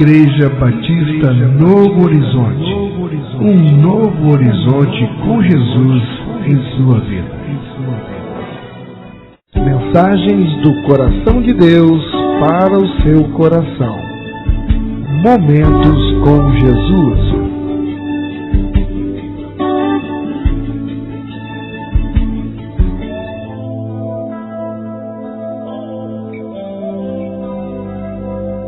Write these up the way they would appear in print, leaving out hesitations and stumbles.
Igreja Batista Novo Horizonte. Um novo horizonte com Jesus em sua vida. Mensagens do coração de Deus para o seu coração. Momentos com Jesus.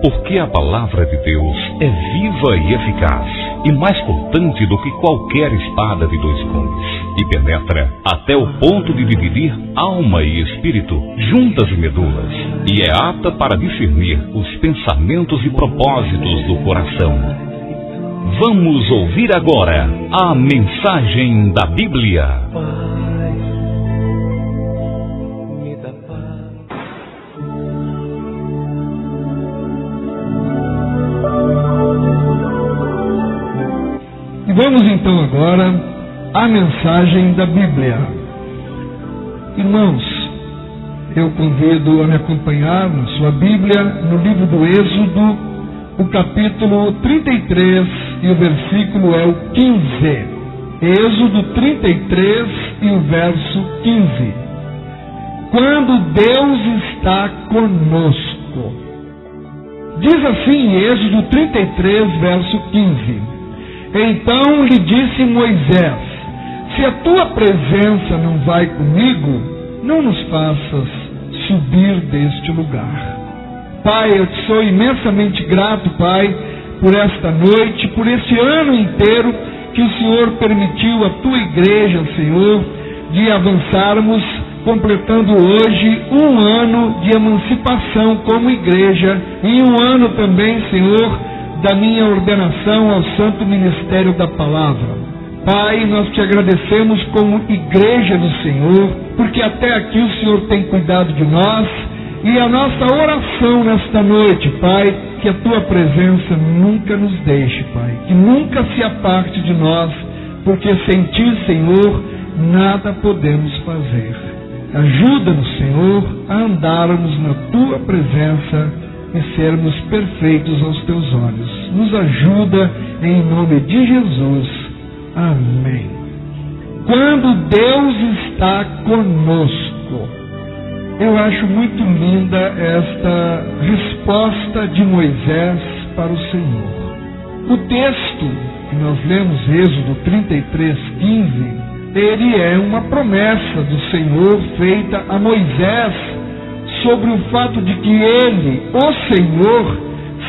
Porque a palavra de Deus é viva e eficaz, e mais cortante do que qualquer espada de dois gumes, e penetra até o ponto de dividir alma e espírito, juntas e medulas, e é apta para discernir os pensamentos e propósitos do coração. Vamos ouvir agora a mensagem da Bíblia. Vamos então agora à mensagem da Bíblia. Irmãos, eu convido a me acompanhar na sua Bíblia, no livro do Êxodo, o capítulo 33 e o versículo é o 15. Êxodo 33 e o verso 15. Quando Deus está conosco. Diz assim Êxodo 33, verso 15. Então lhe disse Moisés: se a tua presença não vai comigo, não nos faças subir deste lugar. Pai, eu te sou imensamente grato, Pai, por esta noite, por este ano inteiro que o Senhor permitiu a tua igreja, Senhor, de avançarmos, completando hoje um ano de emancipação como igreja e um ano também, Senhor, da minha ordenação ao santo ministério da palavra. Pai, nós te agradecemos como igreja do Senhor, porque até aqui o Senhor tem cuidado de nós, e a nossa oração nesta noite, Pai, que a tua presença nunca nos deixe, Pai, que nunca se aparte de nós, porque sem ti, Senhor, nada podemos fazer. Ajuda-nos, Senhor, a andarmos na tua presença e sermos perfeitos aos teus olhos. Nos ajuda em nome de Jesus. Amém. Quando Deus está conosco. Eu acho muito linda esta resposta de Moisés para o Senhor. O texto que nós lemos, Êxodo 33, 15, ele é uma promessa do Senhor feita a Moisés sobre o fato de que ele, o Senhor,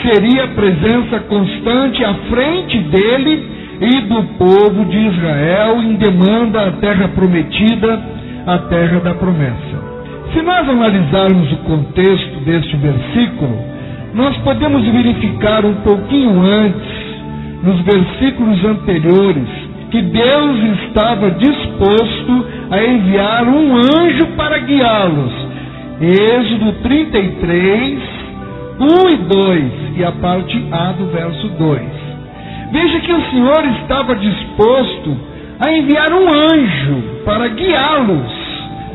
seria presença constante à frente dele e do povo de Israel em demanda à terra prometida, a terra da promessa. Se nós analisarmos o contexto deste versículo, nós podemos verificar um pouquinho antes, nos versículos anteriores, que Deus estava disposto a enviar um anjo para guiá-los. Êxodo 33, 1 e 2, e a parte A do verso 2. Veja que o Senhor estava disposto a enviar um anjo para guiá-los.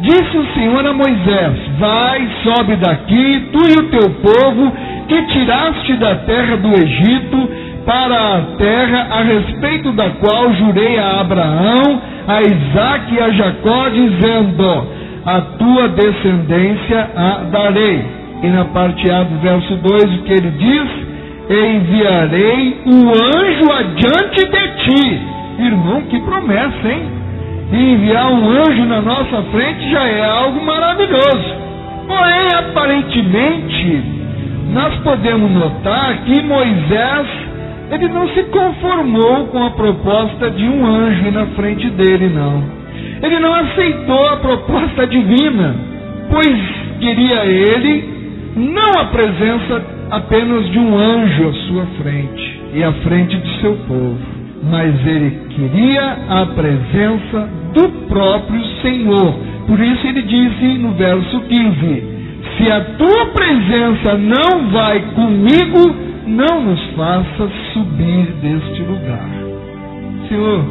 Disse o Senhor a Moisés: vai, sobe daqui, tu e o teu povo, que tiraste da terra do Egito, para a terra a respeito da qual jurei a Abraão, a Isaque e a Jacó, dizendo: a tua descendência a darei. E na parte A do verso 2, o que ele diz? Enviarei o anjo adiante de ti. Irmão, que promessa, hein? E enviar um anjo na nossa frente já é algo maravilhoso. Porém, aparentemente, nós podemos notar que Moisés, ele não se conformou com a proposta de um anjo na frente dele, não. Ele não aceitou a proposta divina, pois queria ele não a presença apenas de um anjo à sua frente e à frente do seu povo, mas ele queria a presença do próprio Senhor. Por isso ele disse no verso 15: se a tua presença não vai comigo, não nos faça subir deste lugar. Senhor,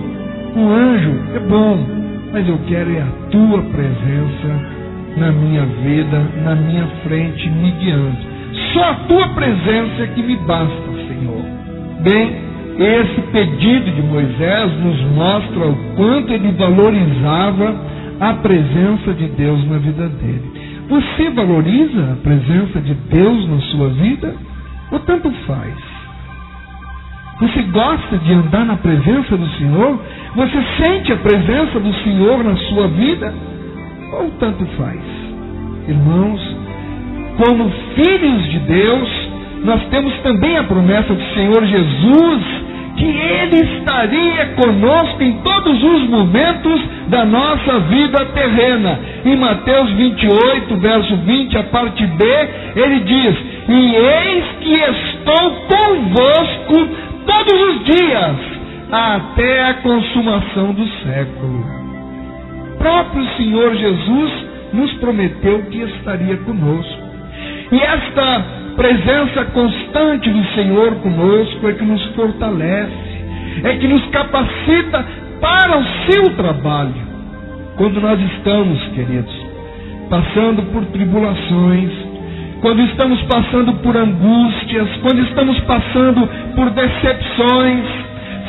um anjo é bom, mas eu quero é a tua presença na minha vida, na minha frente, me guiando. Só a tua presença é que me basta, Senhor. Bem, esse pedido de Moisés nos mostra o quanto ele valorizava a presença de Deus na vida dele. Você valoriza a presença de Deus na sua vida? Ou tanto faz? Você gosta de andar na presença do Senhor? Você sente a presença do Senhor na sua vida? Ou tanto faz? Irmãos, como filhos de Deus, nós temos também a promessa do Senhor Jesus, que Ele estaria conosco em todos os momentos da nossa vida terrena. Em Mateus 28, verso 20, a parte B, Ele diz: e eis que estou convosco todos os dias, até a consumação do século. O próprio Senhor Jesus nos prometeu que estaria conosco. E esta presença constante do Senhor conosco é que nos fortalece, é que nos capacita para o seu trabalho. Quando nós estamos, queridos, passando por tribulações, quando estamos passando por angústias, quando estamos passando por decepções,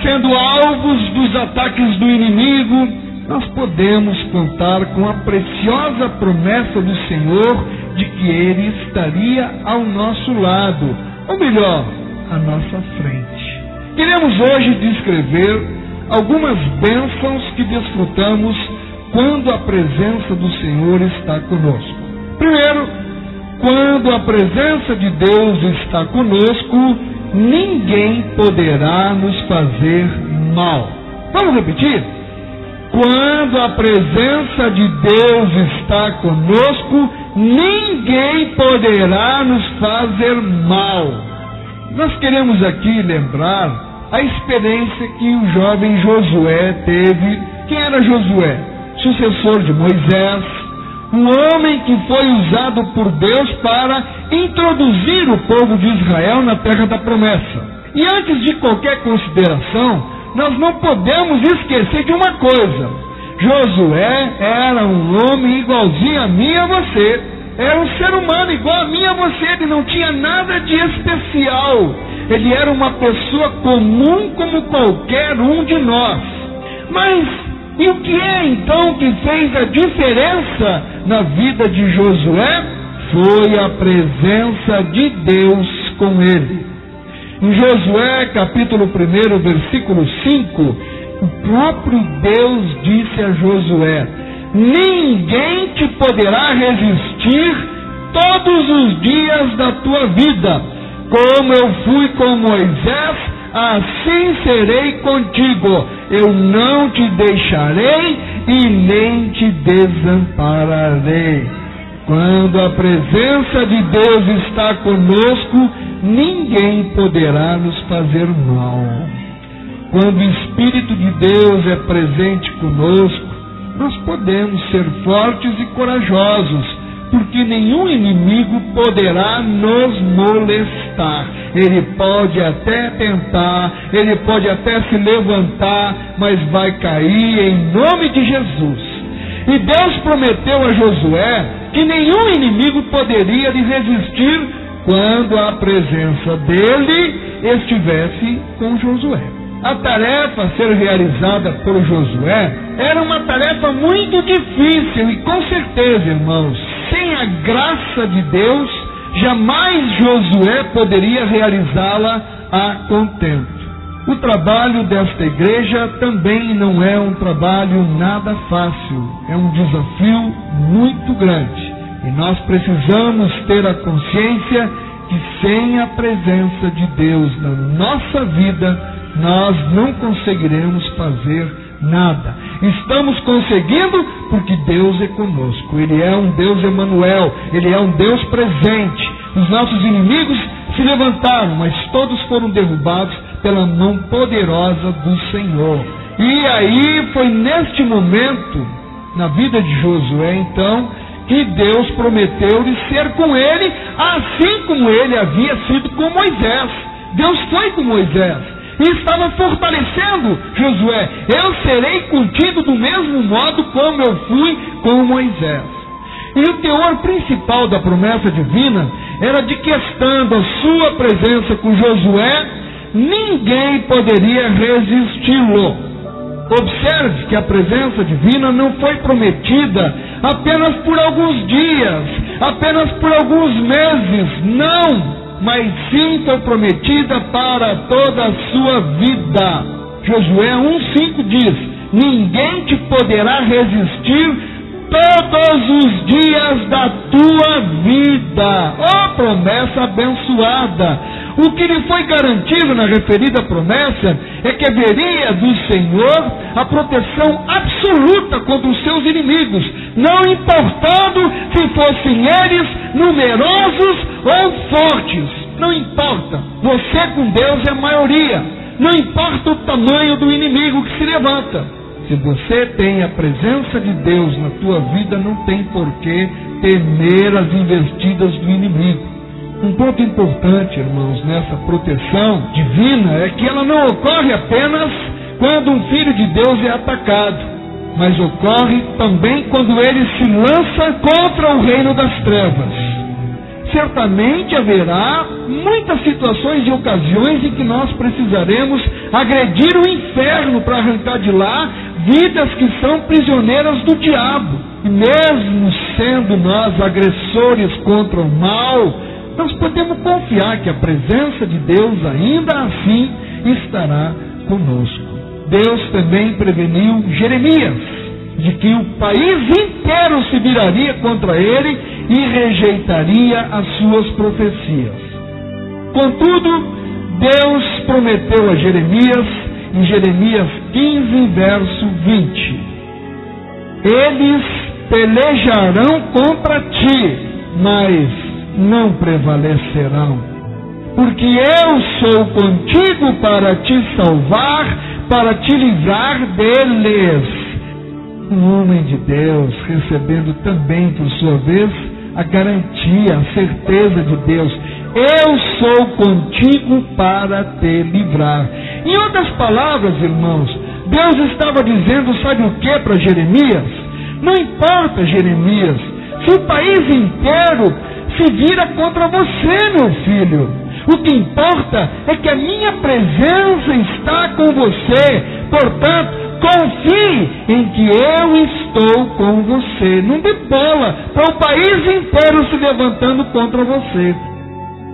sendo alvos dos ataques do inimigo, nós podemos contar com a preciosa promessa do Senhor de que Ele estaria ao nosso lado, ou melhor, à nossa frente. Queremos hoje descrever algumas bênçãos que desfrutamos quando a presença do Senhor está conosco. Primeiro, quando a presença de Deus está conosco, ninguém poderá nos fazer mal. Vamos repetir? Quando a presença de Deus está conosco, ninguém poderá nos fazer mal. Nós queremos aqui lembrar a experiência que o jovem Josué teve. Quem era Josué? Sucessor de Moisés, um homem que foi usado por Deus para introduzir o povo de Israel na terra da promessa. E antes de qualquer consideração, nós não podemos esquecer de uma coisa: Josué era um homem igualzinho a mim e a você. Era um ser humano igual a mim e a você. Ele não tinha nada de especial. Ele era uma pessoa comum como qualquer um de nós. Mas e o que é então que fez a diferença na vida de Josué? Foi a presença de Deus com ele. Em Josué capítulo 1, versículo 5, o próprio Deus disse a Josué: ninguém te poderá resistir todos os dias da tua vida. Como eu fui com Moisés, assim serei contigo. Eu não te deixarei e nem te desampararei. Quando a presença de Deus está conosco, ninguém poderá nos fazer mal. Quando o Espírito de Deus é presente conosco, nós podemos ser fortes e corajosos, porque nenhum inimigo poderá nos molestar. Ele pode até tentar, ele pode até se levantar, mas vai cair em nome de Jesus. E Deus prometeu a Josué que nenhum inimigo poderia lhe resistir quando a presença dele estivesse com Josué. A tarefa a ser realizada por Josué era uma tarefa muito difícil e, com certeza, irmãos, sem a graça de Deus, jamais Josué poderia realizá-la a contento. O trabalho desta igreja também não é um trabalho nada fácil, é um desafio muito grande. E nós precisamos ter a consciência que sem a presença de Deus na nossa vida, nós não conseguiremos fazer nada. Estamos conseguindo porque Deus é conosco. Ele é um Deus Emanuel, Ele é um Deus presente. Os nossos inimigos se levantaram, mas todos foram derrubados pela mão poderosa do Senhor. E aí foi neste momento, na vida de Josué, então, que Deus prometeu-lhe ser com ele, assim como ele havia sido com Moisés. Deus foi com Moisés e estava fortalecendo Josué. Eu serei contigo do mesmo modo como eu fui com Moisés. E o teor principal da promessa divina era de que, estando a sua presença com Josué, ninguém poderia resisti-lo. Observe que a presença divina não foi prometida apenas por alguns dias, apenas por alguns meses, não, mas sim foi prometida para toda a sua vida. Josué 1,5 diz: ninguém te poderá resistir todos os dias da tua vida. Oh, promessa abençoada! O que lhe foi garantido na referida promessa é que haveria do Senhor a proteção absoluta contra os seus inimigos, não importando se fossem eles numerosos ou fortes. Não importa, você com Deus é a maioria. Não importa o tamanho do inimigo que se levanta. Se você tem a presença de Deus na tua vida, não tem por que temer as investidas do inimigo. Um ponto importante, irmãos, nessa proteção divina é que ela não ocorre apenas quando um filho de Deus é atacado, mas ocorre também quando ele se lança contra o reino das trevas. Certamente haverá muitas situações e ocasiões em que nós precisaremos agredir o inferno para arrancar de lá vidas que são prisioneiras do diabo. E mesmo sendo nós agressores contra o mal, nós podemos confiar que a presença de Deus ainda assim estará conosco. Deus também preveniu Jeremias de que o país inteiro se viraria contra ele e rejeitaria as suas profecias. Contudo, Deus prometeu a Jeremias, em Jeremias 15, verso 20: eles pelejarão contra ti, mas não prevalecerão, porque eu sou contigo para te salvar, para te livrar deles. Um homem de Deus recebendo também, por sua vez, a garantia, a certeza de Deus: eu sou contigo para te livrar. Em outras palavras, irmãos, Deus estava dizendo, sabe o que para Jeremias? Não importa, Jeremias, se o país inteiro se vira contra você, meu filho. O que importa é que a minha presença está com você. Portanto, confie em que eu estou com você. Não dê bola para o país inteiro se levantando contra você.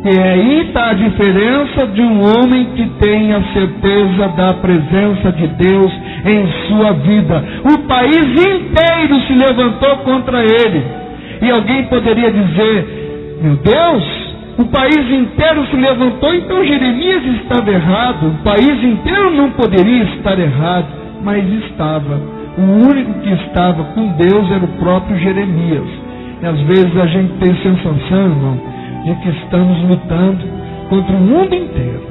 E aí está a diferença de um homem que tem a certeza da presença de Deus em sua vida. O país inteiro se levantou contra ele. E alguém poderia dizer: meu Deus, o país inteiro se levantou, então Jeremias estava errado. O país inteiro não poderia estar errado, mas estava. O único que estava com Deus era o próprio Jeremias. E às vezes a gente tem sensação, irmão, de que estamos lutando contra o mundo inteiro.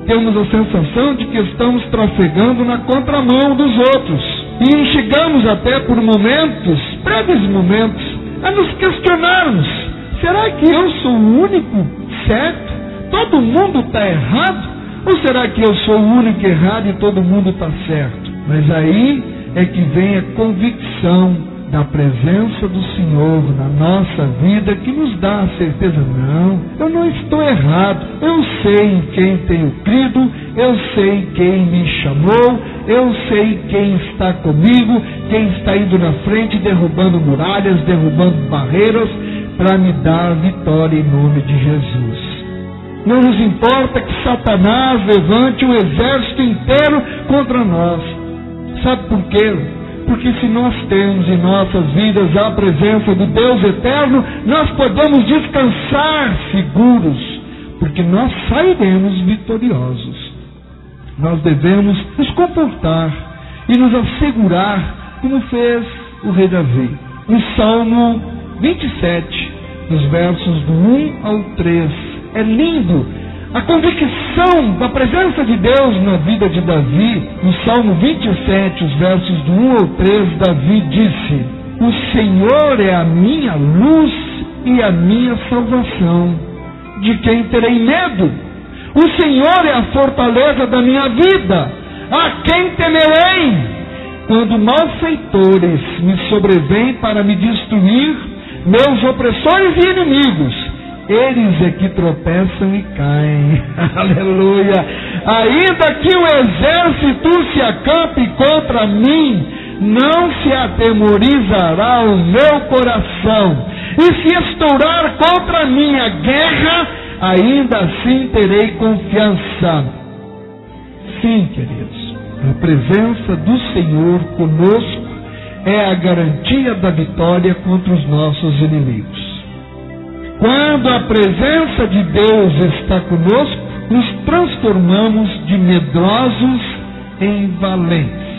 Temos a sensação de que estamos trafegando na contramão dos outros. E chegamos até por momentos, breves momentos, a nos questionarmos: será que eu sou o único certo? Todo mundo está errado? Ou será que eu sou o único errado e todo mundo está certo? Mas aí é que vem a convicção da presença do Senhor na nossa vida, que nos dá a certeza: não, eu não estou errado, eu sei em quem tenho crido, eu sei quem me chamou, eu sei quem está comigo, quem está indo na frente, derrubando muralhas, derrubando barreiras, para me dar vitória em nome de Jesus. Não nos importa que Satanás levante um exército inteiro contra nós. Sabe por quê? Porque se nós temos em nossas vidas a presença do Deus eterno, nós podemos descansar seguros, porque nós sairemos vitoriosos. Nós devemos nos comportar e nos assegurar, como fez o rei Davi. No Salmo 27, nos versos do 1 ao 3, é lindo a convicção da presença de Deus na vida de Davi. No Salmo 27, os versos do 1 ao 3, Davi disse: o Senhor é a minha luz e a minha salvação. De quem terei medo? O Senhor é a fortaleza da minha vida. A quem temerei? Quando malfeitores me sobrevêm para me destruir, meus opressores e inimigos, eles é que tropeçam e caem. Aleluia! Ainda que o exército se acampe contra mim, não se atemorizará o meu coração. E se estourar contra mim a guerra, ainda assim terei confiança. Sim, queridos, a presença do Senhor conosco é a garantia da vitória contra os nossos inimigos. Quando a presença de Deus está conosco, nos transformamos de medrosos em valentes.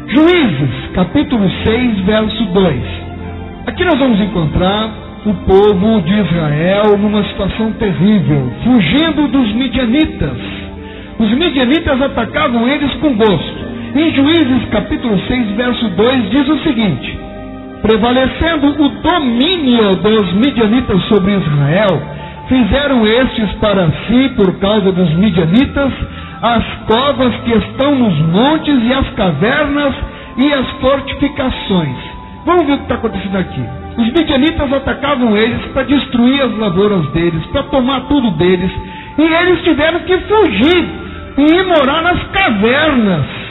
Juízes, capítulo 6, verso 2. Aqui nós vamos encontrar o povo de Israel numa situação terrível, fugindo dos midianitas. Os midianitas atacavam eles com gosto. Em Juízes, capítulo 6, verso 2, diz o seguinte: prevalecendo o domínio dos midianitas sobre Israel, fizeram estes para si, por causa dos midianitas, as covas que estão nos montes e as cavernas e as fortificações. Vamos ver o que está acontecendo aqui. Os midianitas atacavam eles para destruir as lavouras deles, para tomar tudo deles, e eles tiveram que fugir e ir morar nas cavernas.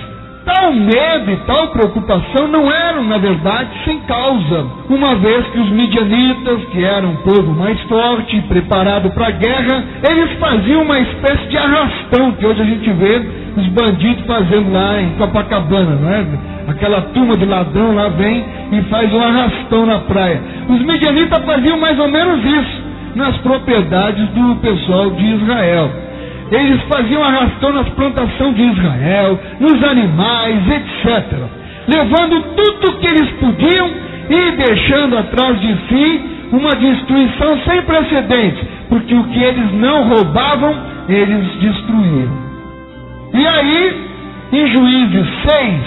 Tal medo e tal preocupação não eram, na verdade, sem causa, uma vez que os midianitas, que eram um povo mais forte e preparado para a guerra, eles faziam uma espécie de arrastão, que hoje a gente vê os bandidos fazendo lá em Copacabana, não é? Aquela turma de ladrão lá vem e faz um arrastão na praia. Os midianitas faziam mais ou menos isso nas propriedades do pessoal de Israel. Eles faziam arrastão nas plantações de Israel, nos animais, etc. Levando tudo que eles podiam e deixando atrás de si uma destruição sem precedentes, porque o que eles não roubavam, eles destruíam. E aí, em Juízes 6,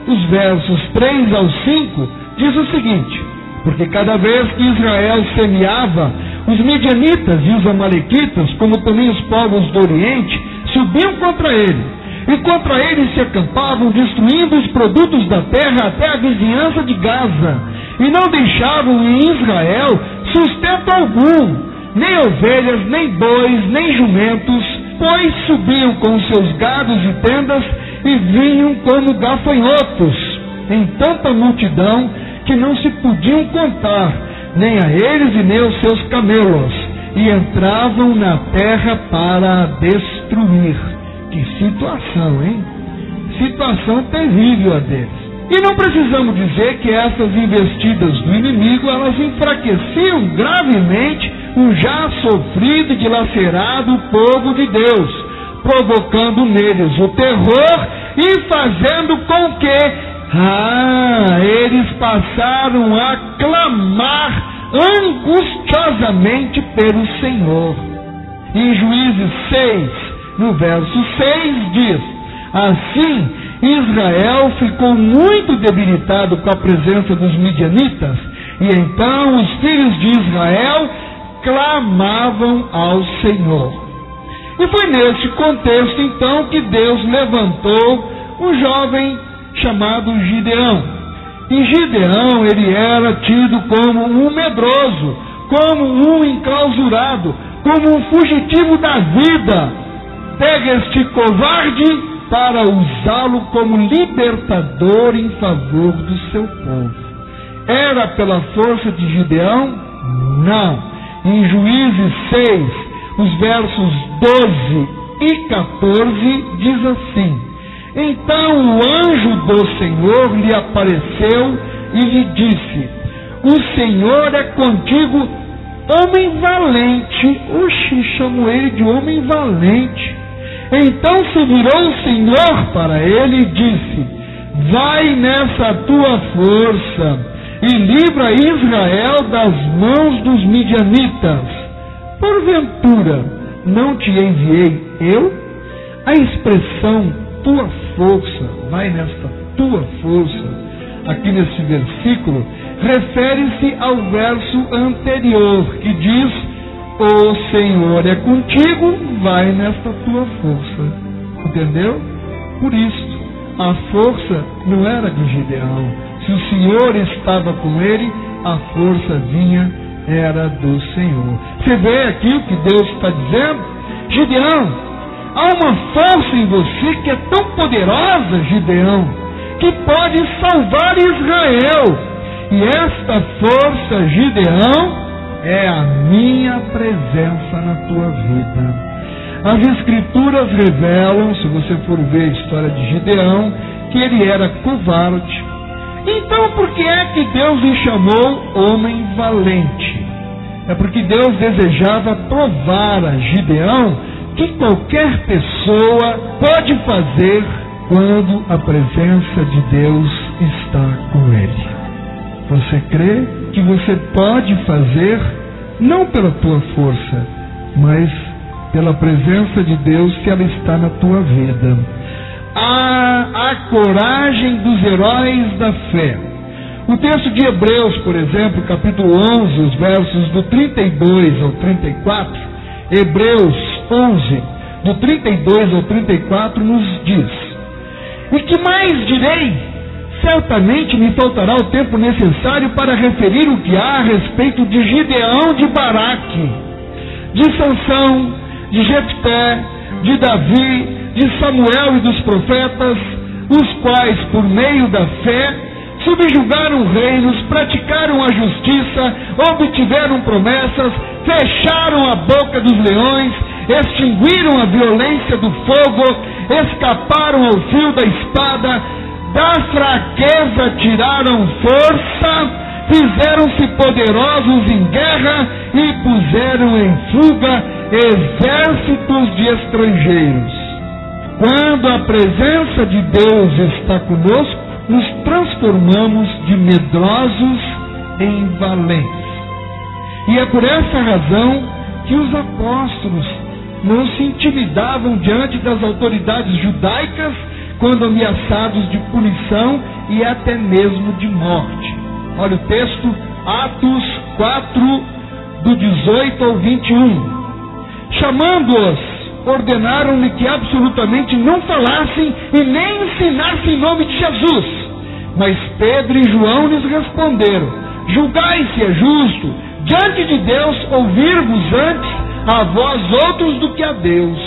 os versos 3 ao 5, diz o seguinte: porque cada vez que Israel semeava, os midianitas e os amalequitas, como também os povos do Oriente, subiam contra ele. E contra ele se acampavam, destruindo os produtos da terra até a vizinhança de Gaza. E não deixavam em Israel sustento algum, nem ovelhas, nem bois, nem jumentos, pois subiam com seus gados e tendas e vinham como gafanhotos, em tanta multidão que não se podiam contar, nem a eles e nem aos seus camelos, e entravam na terra para a destruir. Que situação, hein? Situação terrível a deles. E não precisamos dizer que essas investidas do inimigo, elas enfraqueciam gravemente o já sofrido e dilacerado povo de Deus, provocando neles o terror e fazendo com que eles passaram a clamar angustiosamente pelo Senhor. Em Juízes 6, no verso 6, diz: assim Israel ficou muito debilitado com a presença dos midianitas, e então os filhos de Israel clamavam ao Senhor. E foi neste contexto então que Deus levantou um jovem chamado Gideão. E Gideão, ele era tido como um medroso, como um enclausurado, como um fugitivo da vida. Pega este covarde para usá-lo como libertador em favor do seu povo. Era pela força de Gideão? Não. Em Juízes 6, os versos 12 e 14, diz assim: então o anjo do Senhor lhe apareceu e lhe disse: o Senhor é contigo, homem valente. Oxi, chamou ele de homem valente. Então se virou o Senhor para ele e disse: vai nessa tua força e livra Israel das mãos dos midianitas. Porventura não te enviei eu? A expressão tua força, vai nesta tua força, aqui nesse versículo, refere-se ao verso anterior, que diz: o Senhor é contigo, vai nesta tua força. Entendeu? Por isso, a força não era de Gideão. Se o Senhor estava com ele, a força vinha era do Senhor. Você vê aqui o que Deus está dizendo? Gideão, há uma força em você que é tão poderosa, Gideão, que pode salvar Israel. E esta força, Gideão, é a minha presença na tua vida. As Escrituras revelam, se você for ver a história de Gideão, que ele era covarde. Então, por que é que Deus lhe chamou homem valente? É porque Deus desejava provar a Gideão que qualquer pessoa pode fazer quando a presença de Deus está com ele. Você crê que você pode fazer, não pela tua força, mas pela presença de Deus que ela está na tua vida. A coragem dos heróis da fé. O texto de Hebreus, por exemplo, capítulo 11, os versos do 32 ao 34, Hebreus 11, do 32 ao 34, nos diz: E que mais direi? Certamente me faltará o tempo necessário para referir o que há a respeito de Gideão de Baraque, de Sansão, de Jefté, de Davi, de Samuel e dos profetas, os quais, por meio da fé, subjugaram reinos, praticaram a justiça, obtiveram promessas, fecharam a boca dos leões, extinguiram a violência do fogo, escaparam ao fio da espada, da fraqueza tiraram força, fizeram-se poderosos em guerra e puseram em fuga exércitos de estrangeiros. Quando a presença de Deus está conosco, nos transformamos de medrosos em valentes. E é por essa razão que os apóstolos não se intimidavam diante das autoridades judaicas quando ameaçados de punição e até mesmo de morte. Olha o texto, Atos 4, do 18 ao 21. Chamando-os, ordenaram-lhe que absolutamente não falassem e nem ensinassem em nome de Jesus. Mas Pedro e João lhes responderam: julgai se é justo diante de Deus ouvir-vos antes a vós outros do que a Deus.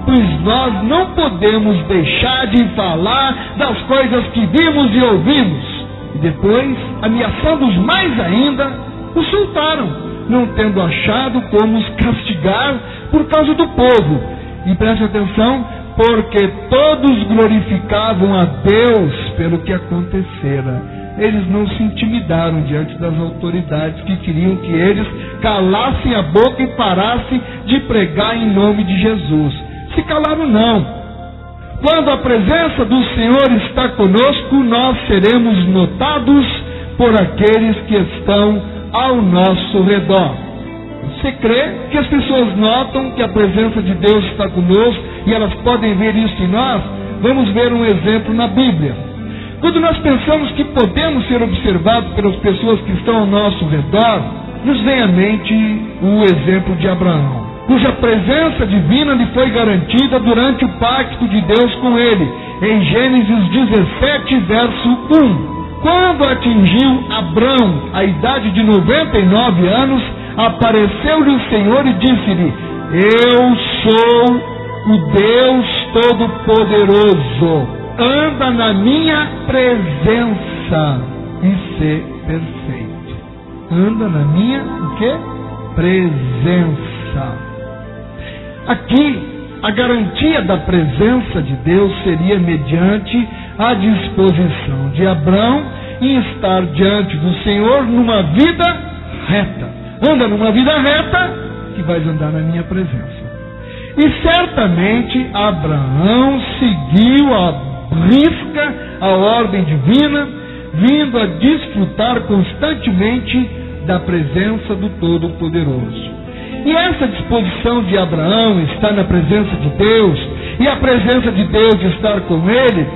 Pois nós não podemos deixar de falar das coisas que vimos e ouvimos. E depois, ameaçando-os mais ainda, os soltaram, não tendo achado como os castigar por causa do povo. E preste atenção, porque todos glorificavam a Deus pelo que acontecera. Eles não se intimidaram diante das autoridades que queriam que eles calassem a boca e parassem de pregar em nome de Jesus. Se calaram não. Quando a presença do Senhor está conosco, nós seremos notados por aqueles que estão ao nosso redor. Você crê que as pessoas notam que a presença de Deus está conosco e elas podem ver isso em nós? Vamos ver um exemplo na Bíblia. Quando nós pensamos que podemos ser observados pelas pessoas que estão ao nosso redor, nos vem à mente o exemplo de Abraão, cuja presença divina lhe foi garantida durante o pacto de Deus com ele, em Gênesis 17, verso 1. Quando atingiu Abrão a idade de 99 anos, apareceu-lhe o Senhor e disse-lhe: Eu sou o Deus Todo-Poderoso, anda na minha presença e sê perfeito. Anda na minha, o quê? Presença. Aqui, a garantia da presença de Deus seria mediante a disposição de Abrão em estar diante do Senhor numa vida reta. Anda numa vida reta que vais andar na minha presença. E certamente Abraão seguiu a risca a ordem divina, vindo a desfrutar constantemente da presença do Todo-Poderoso. E essa disposição de Abraão estar na presença de Deus, e a presença de Deus estar com ele,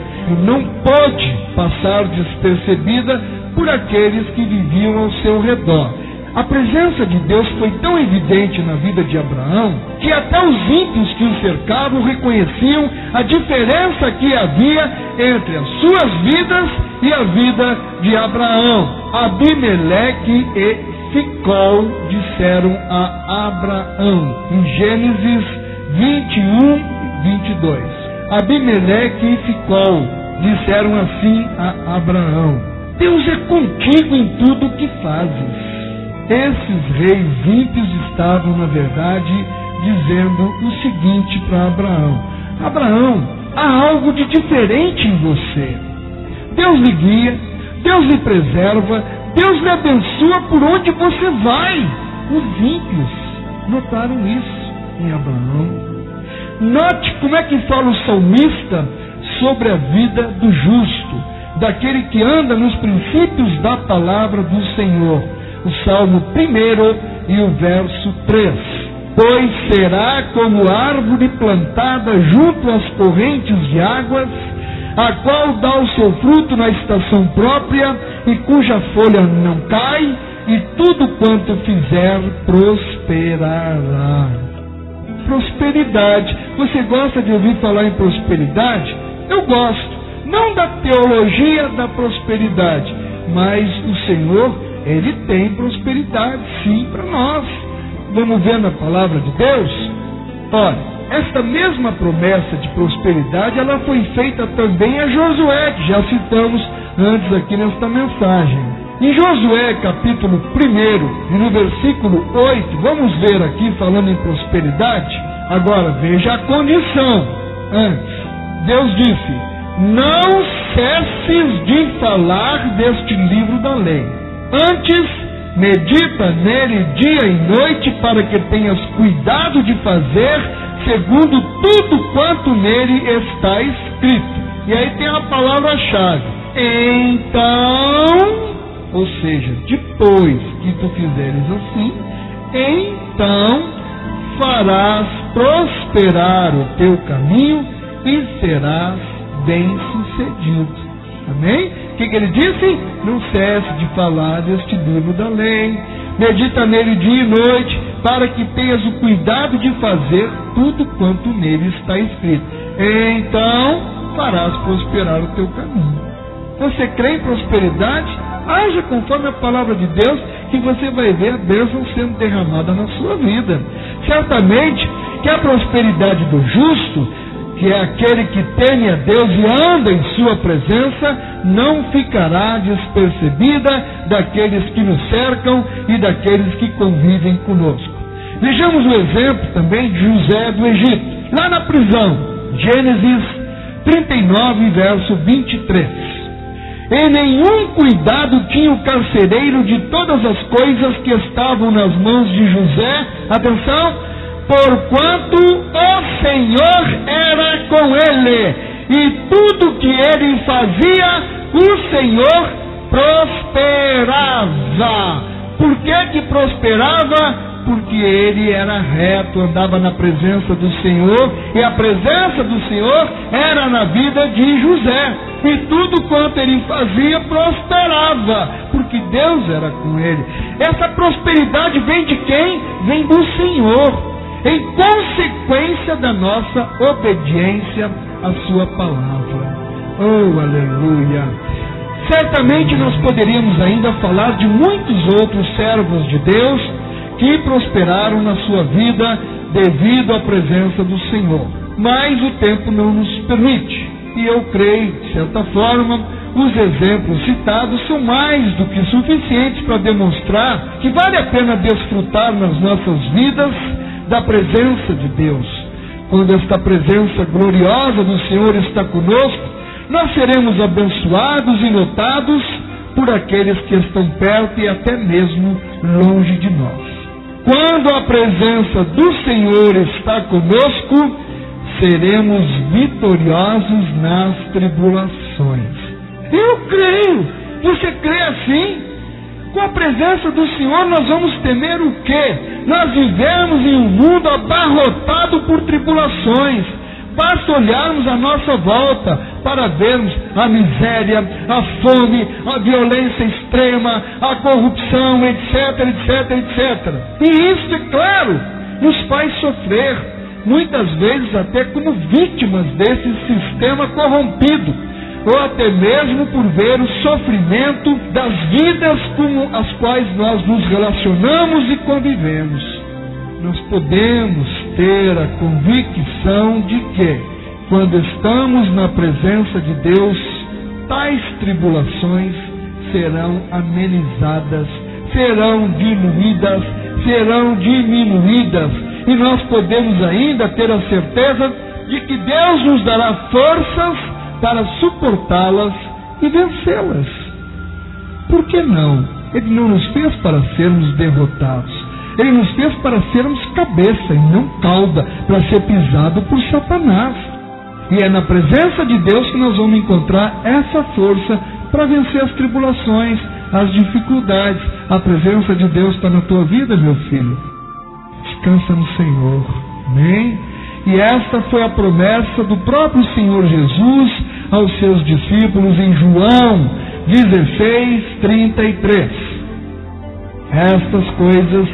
não pôde passar despercebida por aqueles que viviam ao seu redor. A presença de Deus foi tão evidente na vida de Abraão, que até os ímpios que o cercavam reconheciam a diferença que havia entre as suas vidas e a vida de Abraão. Abimeleque e Ficol disseram a Abraão, em Gênesis 21, 22. Abimeleque e Ficol disseram assim a Abraão: Deus é contigo em tudo o que fazes. Esses reis ímpios estavam, na verdade, dizendo o seguinte para Abraão: Abraão, há algo de diferente em você. Deus lhe guia, Deus lhe preserva, Deus lhe abençoa por onde você vai. Os ímpios notaram isso em Abraão. Note como é que fala o salmista sobre a vida do justo, daquele que anda nos princípios da palavra do Senhor. O Salmo 1 e o verso 3. Pois será como árvore plantada junto às correntes de águas, a qual dá o seu fruto na estação própria, e cuja folha não cai, e tudo quanto fizer prosperará. Prosperidade. Você gosta de ouvir falar em prosperidade? Eu gosto. Não da teologia da prosperidade, mas o Senhor, Ele tem prosperidade sim para nós. Vamos ver na palavra de Deus? Olha, esta mesma promessa de prosperidade, ela foi feita também a Josué, que já citamos antes aqui nesta mensagem. Em Josué, capítulo 1, e no versículo 8, vamos ver aqui falando em prosperidade. Agora, veja a condição. Antes, Deus disse: não cesses de falar deste livro da lei. Antes, medita nele dia e noite, para que tenhas cuidado de fazer segundo tudo quanto nele está escrito. E aí tem a palavra-chave. Então, ou seja, depois que tu fizeres assim, então farás prosperar o teu caminho e serás bem-sucedido. Amém? O que ele disse? Não cesse de falar deste livro da lei. Medita nele dia e noite, para que tenhas o cuidado de fazer tudo quanto nele está escrito. Então farás prosperar o teu caminho. Você crê em prosperidade? Haja conforme a palavra de Deus, que você vai ver a bênção sendo derramada na sua vida. Certamente que a prosperidade do justo, que é aquele que teme a Deus e anda em sua presença, não ficará despercebida daqueles que nos cercam e daqueles que convivem conosco. Vejamos o exemplo também de José do Egito, lá na prisão, Gênesis 39, verso 23. E nenhum cuidado tinha o carcereiro de todas as coisas que estavam nas mãos de José, atenção, porquanto o Senhor era com ele, e tudo que ele fazia, o Senhor prosperava. Por que prosperava? Porque ele era reto, andava na presença do Senhor, e a presença do Senhor era na vida de José, e tudo quanto ele fazia prosperava, porque Deus era com ele. Essa prosperidade vem de quem? Vem do Senhor, em consequência da nossa obediência à sua palavra. Oh, aleluia! Certamente nós poderíamos ainda falar de muitos outros servos de Deus que prosperaram na sua vida devido à presença do Senhor. Mas o tempo não nos permite. E eu creio, de certa forma, os exemplos citados são mais do que suficientes para demonstrar que vale a pena desfrutar nas nossas vidas da presença de Deus. Quando esta presença gloriosa do Senhor está conosco, nós seremos abençoados e notados por aqueles que estão perto e até mesmo longe de nós. Quando a presença do Senhor está conosco, seremos vitoriosos nas tribulações. Eu creio. Você crê assim? Com a presença do Senhor nós vamos temer o quê? Nós vivemos em um mundo abarrotado por tribulações. Basta olharmos à nossa volta para vermos a miséria, a fome, a violência extrema, a corrupção, etc, etc, etc. E isso, é claro, nos faz sofrer, muitas vezes até como vítimas desse sistema corrompido. ou até mesmo por ver o sofrimento das vidas com as quais nós nos relacionamos e convivemos. Nós podemos ter a convicção de que, quando estamos na presença de Deus, tais tribulações serão amenizadas, serão diminuídas, e nós podemos ainda ter a certeza de que Deus nos dará forças para suportá-las e vencê-las. Por que não? Ele não nos fez para sermos derrotados. Ele nos fez para sermos cabeça e não cauda, para ser pisado por Satanás. E é na presença de Deus que nós vamos encontrar essa força para vencer as tribulações, as dificuldades. A presença de Deus está na tua vida, meu filho. Descansa no Senhor. Amém? E esta foi a promessa do próprio Senhor Jesus aos seus discípulos em João 16:33. Estas coisas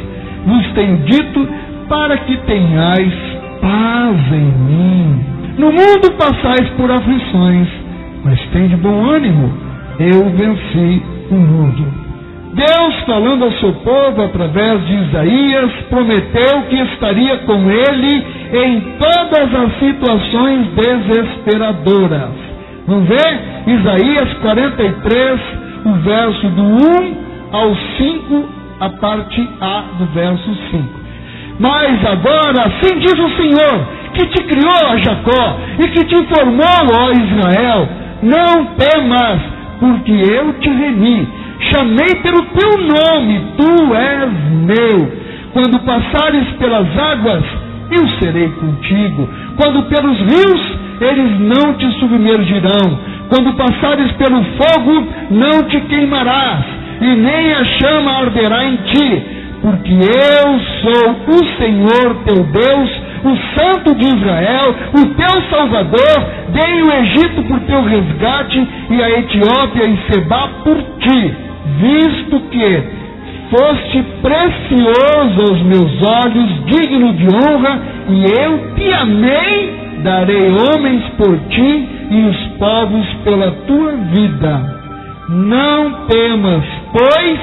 vos tenho dito para que tenhais paz em mim. No mundo passais por aflições, mas tende bom ânimo, eu venci o mundo. Deus, falando ao seu povo através de Isaías, prometeu que estaria com ele em todas as situações desesperadoras. Vamos ver? Isaías 43, o verso do 1 ao 5, a parte A do verso 5. Mas agora, assim diz o Senhor, que te criou, ó Jacó, e que te formou, ó Israel, não temas, porque eu te remi, chamei pelo teu nome, tu és meu. Quando passares pelas águas, eu serei contigo. Quando pelos rios, eles não te submergirão. Quando passares pelo fogo, não te queimarás, e nem a chama arderá em ti, porque eu sou o Senhor teu Deus, o Santo de Israel, o teu Salvador. Dei o Egito por teu resgate, e a Etiópia e Sebá por ti, visto que foste precioso aos meus olhos, digno de honra, e eu te amei. Darei homens por ti e os povos pela tua vida. Não temas, pois,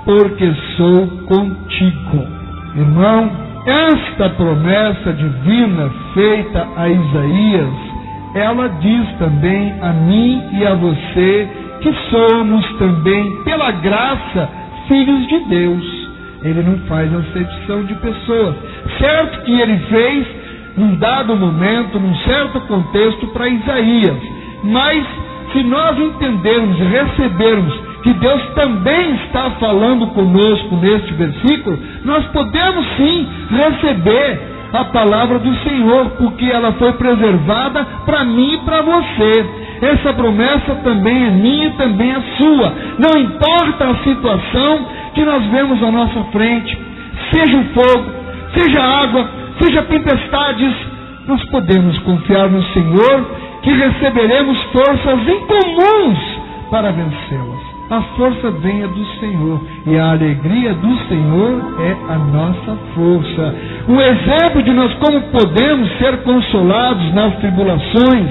porque sou contigo. Irmão, esta promessa divina feita a Isaías, ela diz também a mim e a você que somos também, pela graça, filhos de Deus. Ele não faz acepção de pessoas. Certo que ele fez num dado momento, num certo contexto, para Isaías. Mas, se nós entendermos e recebermos que Deus também está falando conosco neste versículo, nós podemos sim receber a palavra do Senhor, porque ela foi preservada para mim e para você. Essa promessa também é minha e também é sua. Não importa a situação que nós vemos à nossa frente, seja o fogo, seja a água, seja tempestades, nós podemos confiar no Senhor que receberemos forças incomuns para vencê-las. A força vem do Senhor e a alegria do Senhor é a nossa força. O exemplo de nós como podemos ser consolados nas tribulações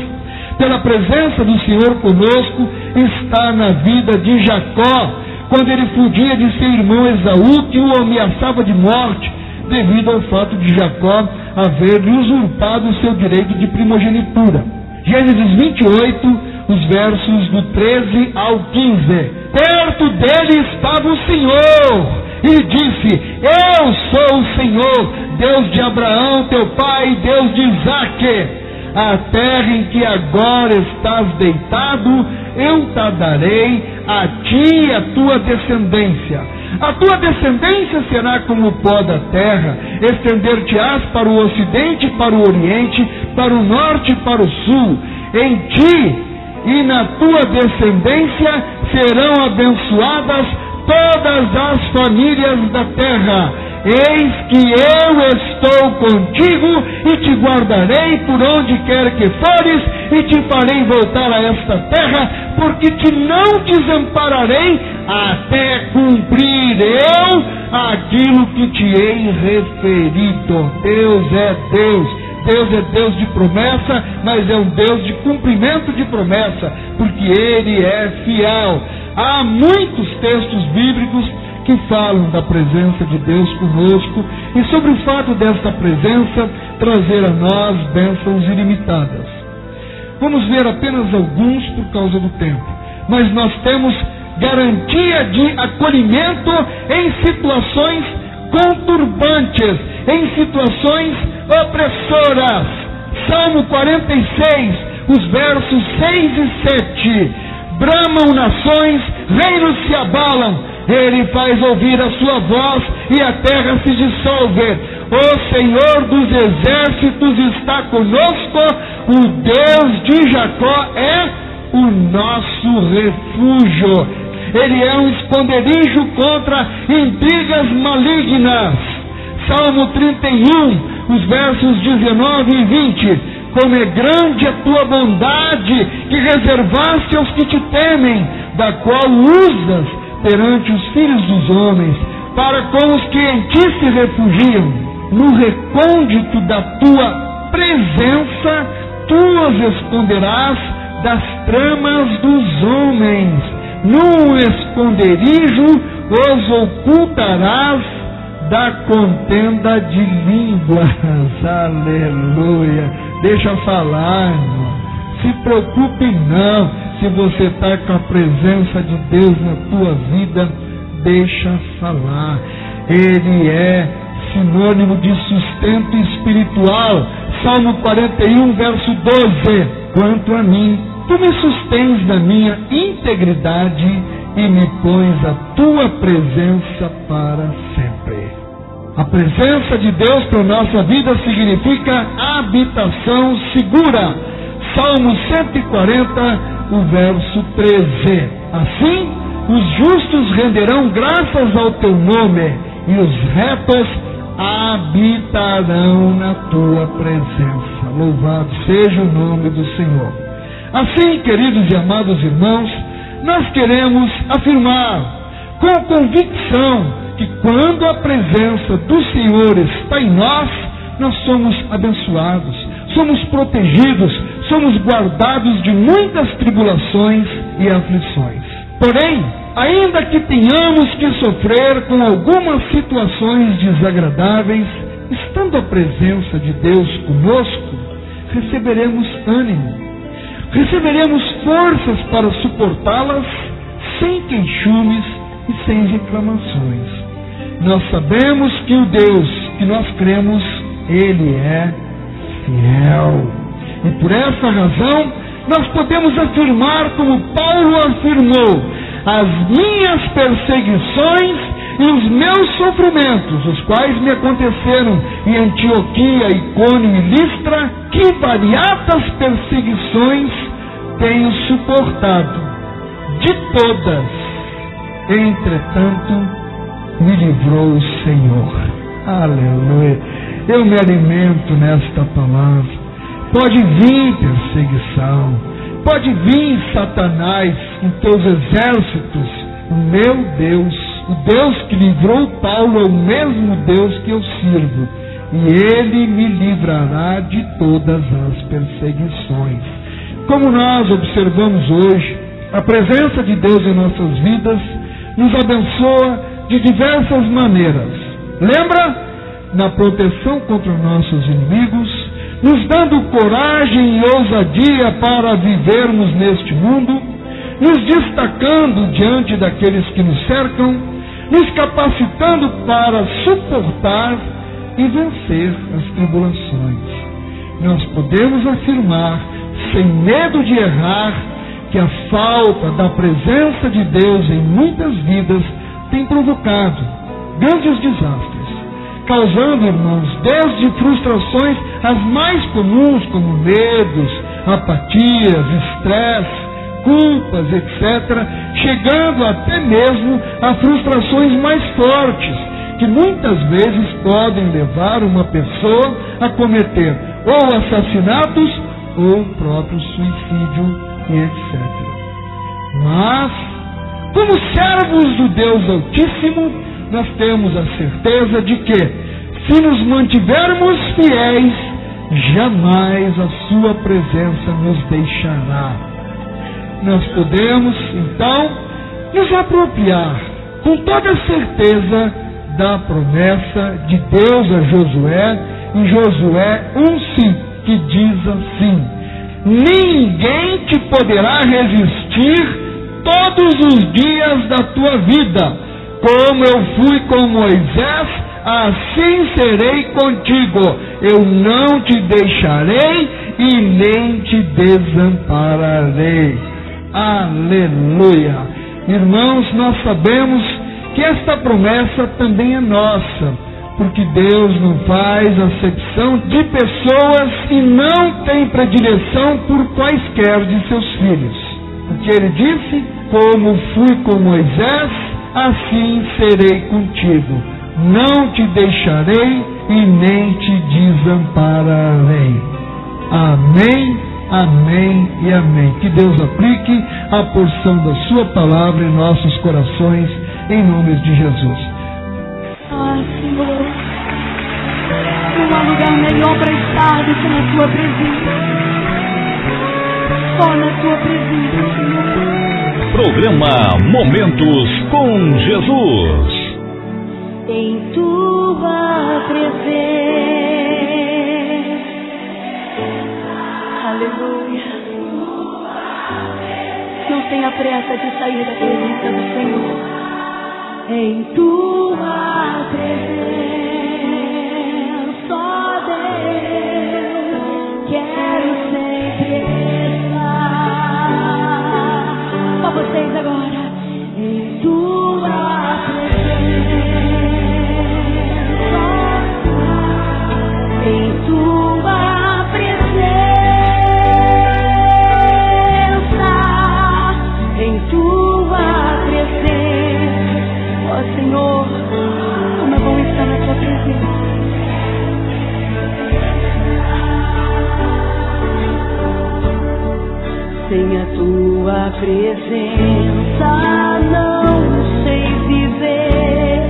pela presença do Senhor conosco está na vida de Jacó, quando ele fugia de seu irmão Esaú, que o ameaçava de morte, devido ao fato de Jacó haver usurpado o seu direito de primogenitura. Gênesis 28, os versos do 13 ao 15. Perto dele estava o Senhor, e disse: eu sou o Senhor, Deus de Abraão, teu pai, Deus de Isaque. A terra em que agora estás deitado, eu te darei a ti e a tua descendência. A tua descendência será como o pó da terra, estender-te-ás para o ocidente, para o oriente, para o norte e para o sul. Em ti e na tua descendência serão abençoadas todas as famílias da terra. Eis que eu estou contigo e te guardarei por onde quer que fores, e te farei voltar a esta terra, porque te não desampararei até cumprir eu aquilo que te hei referido. Deus é Deus, Deus é Deus de promessa, mas é um Deus de cumprimento de promessa, porque Ele é fiel. Há muitos textos bíblicos que falam da presença de Deus conosco e sobre o fato desta presença trazer a nós bênçãos ilimitadas. Vamos ver apenas alguns por causa do tempo, mas nós temos garantia de acolhimento em situações conturbantes, em situações opressoras. Salmo 46, os versos 6 e 7. Bramam nações, reinos se abalam, Ele faz ouvir a sua voz e a terra se dissolve. O Senhor dos exércitos está conosco, o Deus de Jacó é o nosso refúgio. Ele é um esconderijo contra intrigas malignas. Salmo 31, os versos 19 e 20. Como é grande a tua bondade, que reservaste aos que te temem, da qual usas perante os filhos dos homens, para com os que em ti se refugiam. No recôndito da tua presença, tu os esconderás das tramas dos homens. No esconderijo os ocultarás da contenda de línguas. Aleluia. Deixa eu falar, irmão. Se preocupe não. Se você está com a presença de Deus na tua vida, deixa falar. Ele é sinônimo de sustento espiritual. Salmo 41, verso 12. Quanto a mim, tu me sustens na minha integridade e me pões a tua presença para sempre. A presença de Deus para a nossa vida significa habitação segura. Salmo 140, o verso 13. Assim, os justos renderão graças ao teu nome e os retos habitarão na tua presença. Louvado seja o nome do Senhor. Assim, queridos e amados irmãos, nós queremos afirmar com convicção que quando a presença do Senhor está em nós, nós somos abençoados, somos protegidos, somos guardados de muitas tribulações e aflições. Porém, ainda que tenhamos que sofrer com algumas situações desagradáveis, estando a presença de Deus conosco, receberemos ânimo, receberemos forças para suportá-las sem queixumes e sem reclamações. Nós sabemos que o Deus que nós cremos, Ele é fiel. E por essa razão, nós podemos afirmar como Paulo afirmou: as minhas perseguições e os meus sofrimentos, os quais me aconteceram em Antioquia, Icônio e Listra, que variadas perseguições tenho suportado. De todas, entretanto, me livrou o Senhor. Aleluia. Eu me alimento nesta palavra. Pode vir perseguição, pode vir Satanás em teus exércitos. O meu Deus, o Deus que livrou Paulo, é o mesmo Deus que eu sirvo, e Ele me livrará de todas as perseguições. Como nós observamos hoje, a presença de Deus em nossas vidas nos abençoa de diversas maneiras. Lembra? Na proteção contra nossos inimigos, nos dando coragem e ousadia para vivermos neste mundo, nos destacando diante daqueles que nos cercam, nos capacitando para suportar e vencer as tribulações. Nós podemos afirmar, sem medo de errar, que a falta da presença de Deus em muitas vidas tem provocado grandes desastres, causando, irmãos, desde frustrações as mais comuns, como medos, apatias, estresse, culpas, etc., chegando até mesmo a frustrações mais fortes, que muitas vezes podem levar uma pessoa a cometer ou assassinatos ou próprio suicídio e etc. Mas, como servos do Deus Altíssimo, nós temos a certeza de que, se nos mantivermos fiéis, jamais a sua presença nos deixará. Nós podemos, então, nos apropriar com toda certeza da promessa de Deus a Josué, em Josué 1:5, que diz assim: ninguém te poderá resistir todos os dias da tua vida. Como eu fui com Moisés, assim serei contigo. Eu não te deixarei e nem te desampararei. Aleluia! Irmãos, nós sabemos que esta promessa também é nossa, porque Deus não faz acepção de pessoas e não tem predileção por quaisquer de seus filhos. Porque Ele disse: como fui com Moisés, assim serei contigo. Não te deixarei e nem te desampararei. Amém, amém e amém. Que Deus aplique a porção da sua palavra em nossos corações, em nome de Jesus. Ah, Senhor, não há lugar melhor para estar do que na tua presença. Só na tua presença, Senhor. Programa Momentos com Jesus. Em tua presença, aleluia. Não tenha pressa de sair da presença do Senhor. Em tua presença, ó Deus, quero sempre estar. Só vocês agora. Em tua presença, em tua presença, em tua presença, ó Senhor, como é bom estar na tua presença. Sem a tua presença não sei viver.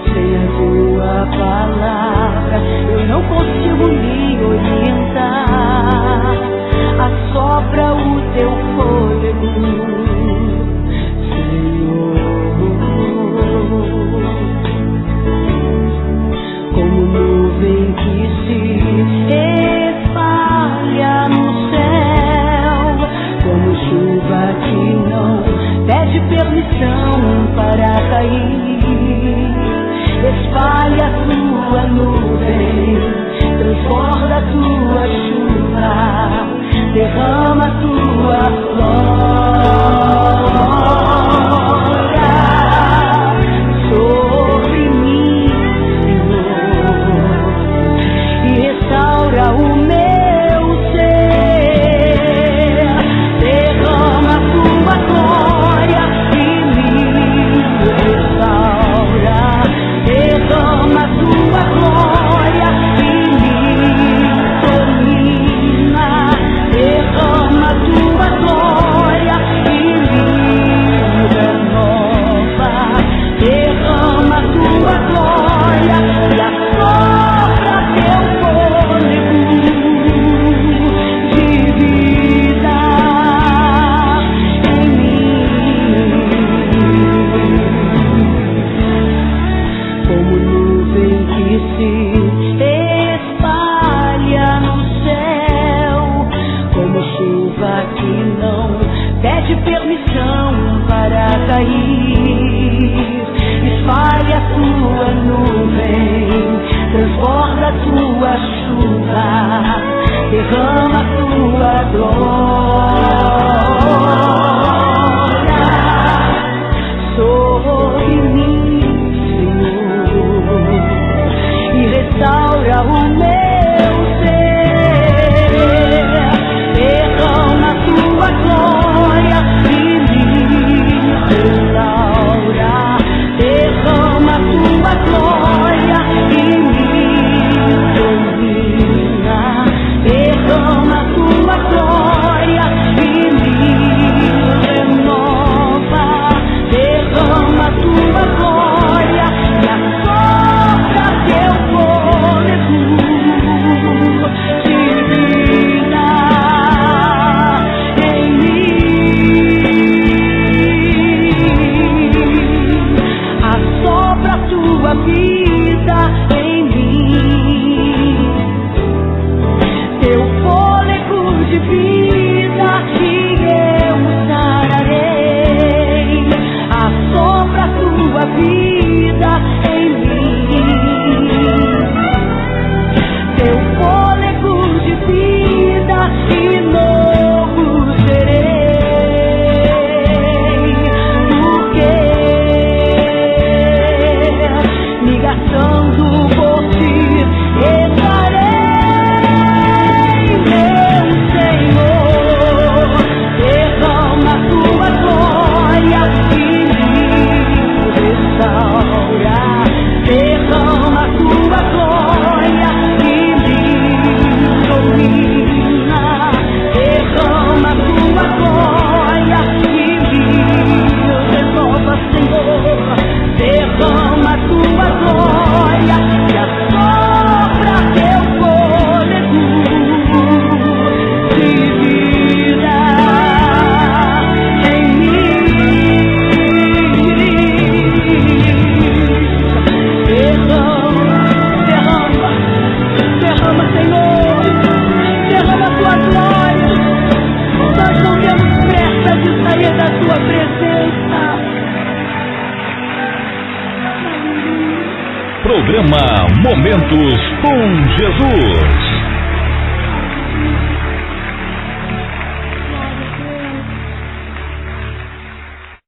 Sem a tua palavra eu não consigo me orientar. Assopra o teu fôlego, Senhor. Como nuvem que se espalha no céu, como chuva que não pede permissão para cair. Espalha a tua nuvem, transborda a tua chuva, derrama a tua glória sobre mim, Senhor, e restaura o meu ser. Derrama a tua glória e me restaura. Derrama a tua glória e me domina. Derrama a tua glória e me renova. Derrama a tua glória e assopra teu fôlego de vida em mim. Como nuvem que se espalha no céu, como chuva que não pede permissão para cair. Espalha a tua nuvem, transborda a tua chuva, derrama a tua glória sobre mim, Senhor, e restaura o meu ser. Derrama a tua glória e me restaura. Derrama a tua glória e me domina. Derrama a tua glória e me renova. Derrama a tua glória e assopra teu fôlego tua presença. Programa Momentos com Jesus.